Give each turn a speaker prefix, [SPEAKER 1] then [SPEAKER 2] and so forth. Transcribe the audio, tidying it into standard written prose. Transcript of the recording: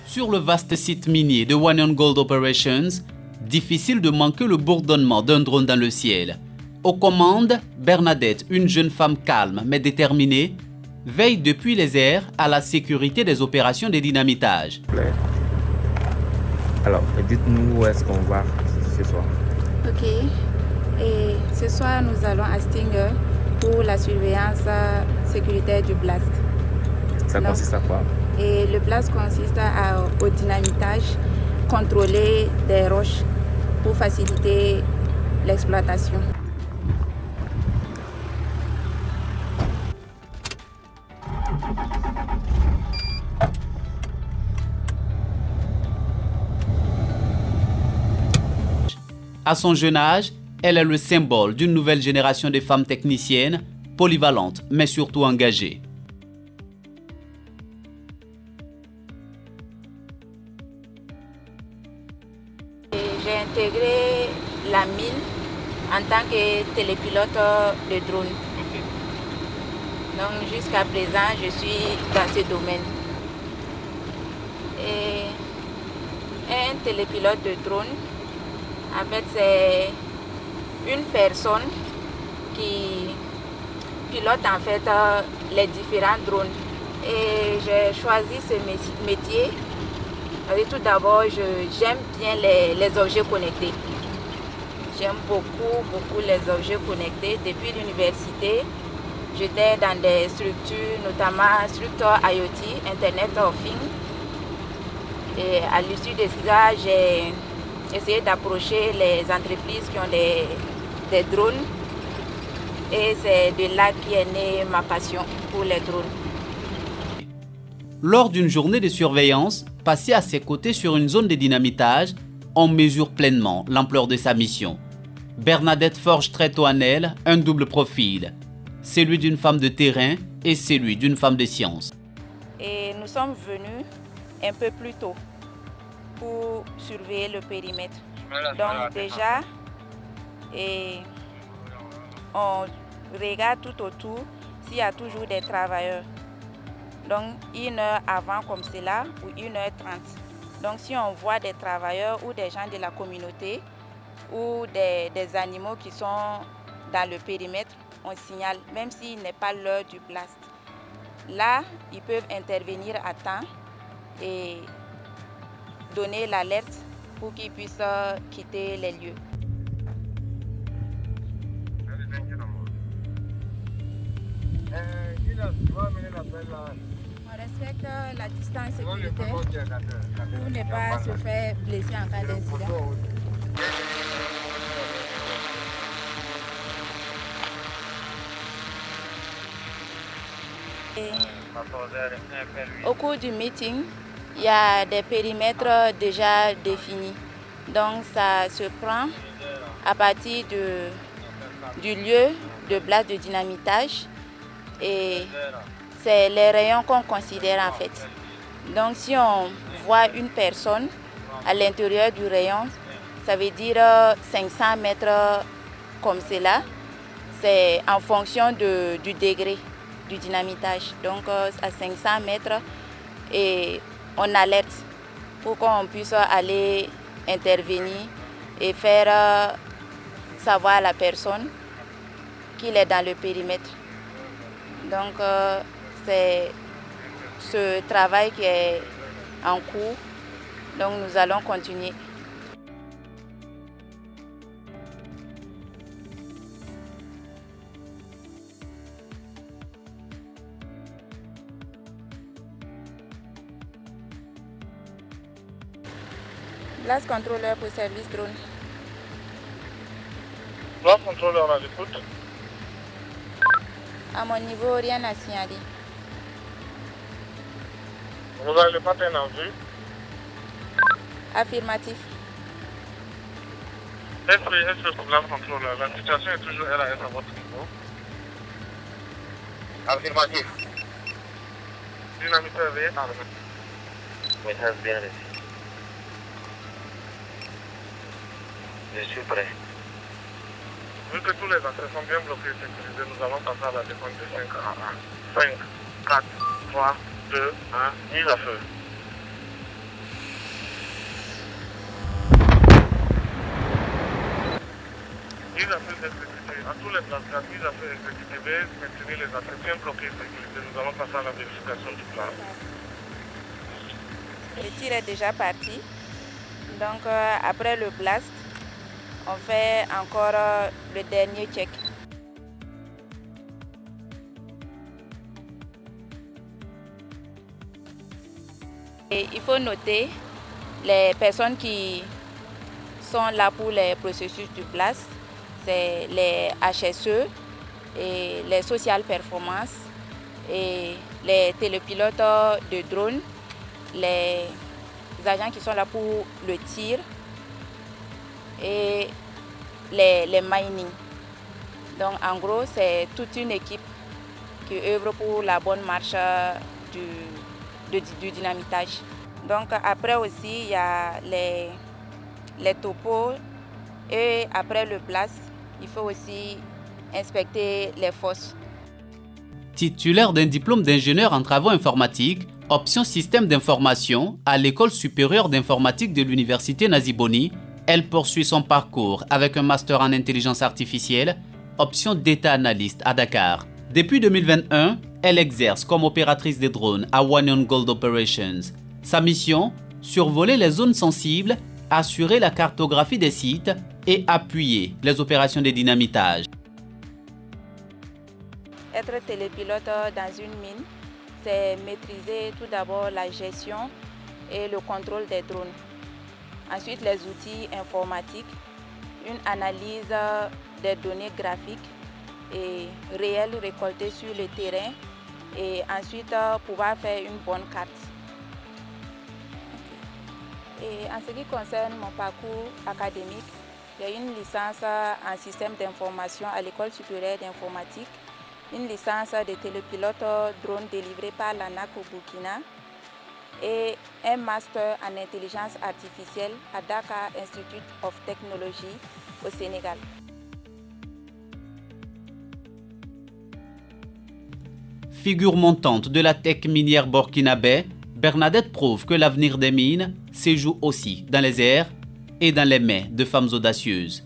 [SPEAKER 1] Sur le vaste site minier de Wahnion Gold Operations, difficile de manquer le bourdonnement d'un drone dans le ciel. Aux commandes, Bernadette, une jeune femme calme mais déterminée, veille depuis les airs à la sécurité des opérations de dynamitage.
[SPEAKER 2] Alors, dites-nous où est-ce qu'on va ce soir.
[SPEAKER 3] Ok. Et ce soir, nous allons à Stinger pour la surveillance sécuritaire du blast.
[SPEAKER 2] Ça consiste à quoi?
[SPEAKER 3] Et le blast consiste au dynamitage, contrôler des roches pour faciliter l'exploitation.
[SPEAKER 1] À son jeune âge, elle est le symbole d'une nouvelle génération de femmes techniciennes, polyvalentes mais surtout engagées.
[SPEAKER 3] J'ai intégré la mine en tant que télépilote de drone. Donc jusqu'à présent, je suis dans ce domaine. Et un télépilote de drone, en fait, c'est une personne qui pilote en fait les différents drones. Et j'ai choisi ce métier. Tout d'abord, j'aime bien les objets connectés. J'aime beaucoup les objets connectés. Depuis l'université, j'étais dans des structures, notamment structure IoT, Internet of Things. Et à l'issue de ça, j'ai essayé d'approcher les entreprises qui ont des drones. Et c'est de là qu'est née ma passion pour les drones.
[SPEAKER 1] Lors d'une journée de surveillance, passée à ses côtés sur une zone de dynamitage, on mesure pleinement l'ampleur de sa mission. Bernadette forge très tôt en elle un double profil, celui d'une femme de terrain et celui d'une femme de science.
[SPEAKER 3] Et nous sommes venus un peu plus tôt pour surveiller le périmètre. Donc déjà, on regarde tout autour s'il y a toujours des travailleurs. Donc 1 heure avant comme cela ou 1h30. Donc si on voit des travailleurs ou des gens de la communauté ou des animaux qui sont dans le périmètre, on signale, même s'il n'est pas l'heure du blast. Là, ils peuvent intervenir à temps et donner l'alerte pour qu'ils puissent quitter les lieux. On respecte la distance sécuritaire pour ne pas se faire blesser en cas d'incident. Au cours du meeting, il y a des périmètres déjà définis. Donc ça se prend à partir du lieu de blast de dynamitage et c'est les rayons qu'on considère en fait. Donc si on voit une personne à l'intérieur du rayon, ça veut dire 500 mètres comme cela. C'est en fonction du degré du dynamitage. Donc à 500 mètres, et on alerte pour qu'on puisse aller intervenir et faire savoir à la personne qu'il est dans le périmètre. Donc c'est ce travail qui est en cours. Donc nous allons continuer. Blast contrôleur pour service drone.
[SPEAKER 4] Blast contrôleur à l'écoute.
[SPEAKER 3] À mon niveau, rien à signaler.
[SPEAKER 4] Vous avez le pattern en vue.
[SPEAKER 3] Affirmatif.
[SPEAKER 4] SP pour Blast contrôleur. La situation est toujours RAS à votre niveau.
[SPEAKER 5] Affirmatif.
[SPEAKER 4] Dynamique réveillée par le
[SPEAKER 5] Message bien reçu. Je suis prêt.
[SPEAKER 4] Vu que tous les accès sont bien bloqués et sécurisés, nous allons passer à la défense de 5 à 1. 5, 4, 3, 2, 1, mise à feu. mise à feu exécutée. À tous les plans, la mise à feu exécutée, veuillez maintenir les entretiens bloqués sécurité. Nous allons passer à la vérification du plan.
[SPEAKER 3] Le tir est déjà parti. Donc après le blast, on fait encore le dernier check. Et il faut noter les personnes qui sont là pour les processus du blast, c'est les HSE et les social performance et les télépilotes de drones, les agents qui sont là pour le tir et les mining. Donc en gros, c'est toute une équipe qui œuvre pour la bonne marche du dynamitage. Donc après aussi, il y a les topos et après le blast, il faut aussi inspecter les fosses.
[SPEAKER 1] Titulaire d'un diplôme d'ingénieur en travaux informatiques, option système d'information à l'École supérieure d'informatique de l'Université Naziboni, elle poursuit son parcours avec un master en intelligence artificielle, option data analyst à Dakar. Depuis 2021, elle exerce comme opératrice des drones à Wanion Gold Operations. Sa mission, survoler les zones sensibles, assurer la cartographie des sites et appuyer les opérations de dynamitage.
[SPEAKER 3] Être télépilote dans une mine, c'est maîtriser tout d'abord la gestion et le contrôle des drones. Ensuite, les outils informatiques, une analyse des données graphiques et réelles récoltées sur le terrain et ensuite pouvoir faire une bonne carte. Et en ce qui concerne mon parcours académique, j'ai une licence en système d'information à l'École supérieure d'informatique, une licence de télépilote drone délivrée par l'ANAC au Burkina et un master en intelligence artificielle à Dakar Institute of Technology au Sénégal.
[SPEAKER 1] Figure montante de la tech minière burkinabé, Bernadette prouve que l'avenir des mines se joue aussi dans les airs et dans les mains de femmes audacieuses.